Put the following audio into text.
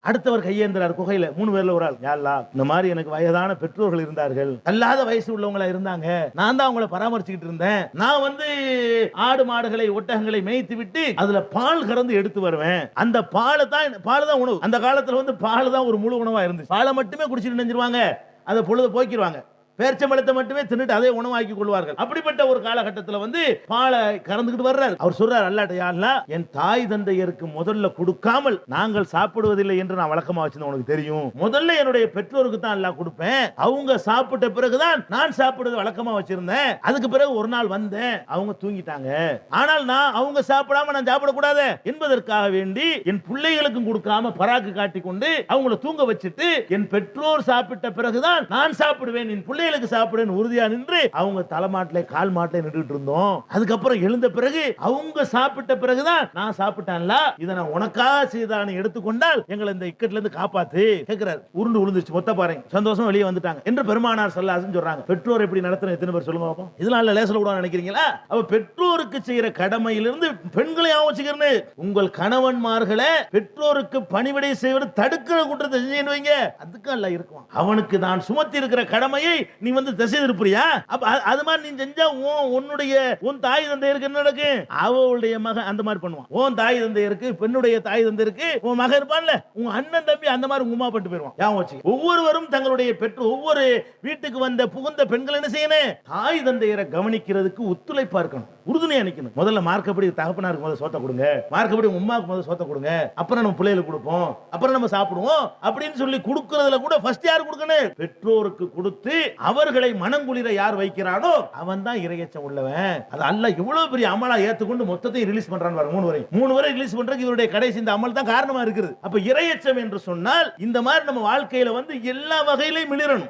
அடுத்தவர் கையேந்திரார் குகையில 3 பேர்ல ஒரு ஆள். யா அல்லாஹ், இந்த மாதிரி எனக்கு வயதான பெற்றோர்கள் இருந்தார்கள், அல்லாத வயசு உள்ளவங்களா இருந்தாங்க, நான் தான் அவங்கள பராமரிச்சுக்கிட்டு இருந்தேன். நான் வந்து ஆடு மாடுகளை ஒட்டகங்களை மேய்த்து விட்டு அதுல பால் கறந்து எடுத்து வருவேன். அந்த பால் தான் உணவு. அந்த காலத்துல வந்து பால் தான் ஒரு முழு உணவா இருந்துச்சு. பாலை மட்டுமே குடிச்சிட்டு நெஞ்சிருவாங்க, அதை பொழுது போக்கிடுவாங்க. பேர்ச்சம்பழத்தை மட்டுமே தின்னுட்டு அதே உணவாக்கி கொள்வார்கள். அப்படிப்பட்ட ஒரு காலகட்டத்தில் வந்து பாலை கறந்துகிட்டு வர்றாரு. அவர் சொல்றார், அல்லாஹ் யா அல்லாஹ், என் தாய் தந்தையருக்கு முதல்ல கொடுக்காமல் நாங்கள் சாப்பிடுவதில்லை என்று நான் வழக்கமா வச்சிருந்தேன், உனக்கு தெரியும். முதல்ல என்னுடைய பெற்றோருக்கு தான் அல்லாஹ் கொடுப்பேன், அவங்க சாப்பிட்ட பிறகுதான் நான் சாப்பிடுவது வழக்கமா வச்சிருந்தேன். அதுக்கு பிறகு ஒரு நாள் வந்தேன், அவங்க தூங்கிட்டாங்க. ஆனால் நான் அவங்க சாப்பிடாம நான் சாப்பிடக்கூடாது என்பதற்காக வேண்டி என் பிள்ளைகளுக்கும் கொடுக்காம பராக்கு காட்டி கொண்டு அவங்கள தூங்க வச்சுட்டு என் பெற்றோர் சாப்பிட்ட பிறகுதான் நான் சாப்பிடுவேன், என் பிள்ளை சாப்பிடுன்னு உறுதியா நின்று அவங்க தலைமாட்டிலே கால் மாட்டிலே நின்றுட்டு இருந்தோம். அதுக்கப்புறம் எழுந்த பிறகு அவங்க சாப்பிட்ட பிறகுதான் நான் சாப்பிட்டேன்ல, இதை நான் உனக்காக செய்தான்னு எடுத்துக்கொண்டால் எங்களை இந்த இக்கட்ல இருந்து காப்பாத்து கேட்கிறார். உருண்டு உளுந்துச்சு மொத்த பாருங்க, சந்தோஷம் வெளியே வந்துட்டாங்க என்று பெருமானார் ஸல்லல்லாஹு அலைஹி வஸல்லம் சொல்றாங்க. பெற்றோர் எப்படி நடத்துற எத்தனை பேர் சொல்லுங்க பாப்போம். இதெல்லாம் லேசல கூட நினைக்கிறீங்களா? அப்ப பெற்றோருக்கு செய்யற கடமையிலிருந்து பெண்களை ஆவச்சிக்கிறனே, உங்கள் கணவன்மார்களை பெற்றோருக்கு பணிவிடை செய்வது தடுக்கிற குற்றத்தை செஞ்சு வைங்க, அதுக்கு அல்லாஹ் இருக்குவான். அவனுக்கு நான் சுமத்தி இருக்கிற கடமையை நீ வந்து திசை திருப்புறியா? அப்ப அது மாதிரி நீ செஞ்சா உன் தாய் தந்தையருக்கு என்ன நடக்கும்? அவளுடைய மகன் அந்த மாதிரி பண்ணுவான். உன் தாய் தந்தையருக்கு, பெண்ணுடைய தாய் தந்தையருக்கு உன் மகன் இருப்பான்ல, உன் அண்ணன் தம்பி அந்த மாதிரி உமா பட்டு போயிருவான். ஞாபகம் வச்சுக்க. ஒவ்வொருவரும் தங்களுடைய ஒவ்வொரு வீட்டுக்கு வந்த புகுந்த பெண்கள் என்ன செய்யணும்? தாய் தந்தையரை கவனிக்கிறதுக்கு ஒத்துழைப்பா இருக்கணும், உறுதுணையா நிக்கணும். முதல்ல மார்க்கப்படி தகப்பனாருக்கு முதல்ல சோத்த கொடுங்க, மார்க்கப்படி உம்மாவுக்கு முதல்ல சோத்த கொடுங்க, அப்புறம் நம்ம பிள்ளைகளுக்கு கொடுப்போம், அப்புறம் நம்ம சாப்பிடுவோம் அப்படின்னு சொல்லி கொடுக்கறதுல கூட ஃபர்ஸ்ட் யார் கொடுக்கணும்? பெற்றோருக்கு கொடுத்து அவர்களை மனங்குளிர யார் வைக்கிறானோ அவன் தான் இறையச்சம் உள்ளவன். அது அல்லாஹ் எவ்வளவு பெரிய அமலா ஏத்துக்கொண்டு மொத்தத்தை ரிலீஸ் பண்றான் பாருங்க. 3 வரை ரிலீஸ் பண்றதுக்கு இவருடைய கடைசி இந்த அமல் தான் காரணமா இருக்குது. அப்ப இறையச்சம் என்று சொன்னால் இந்த மாதிரி நம்ம வாழ்க்கையில வந்து எல்லா வகையிலையும் மிளிரணும்.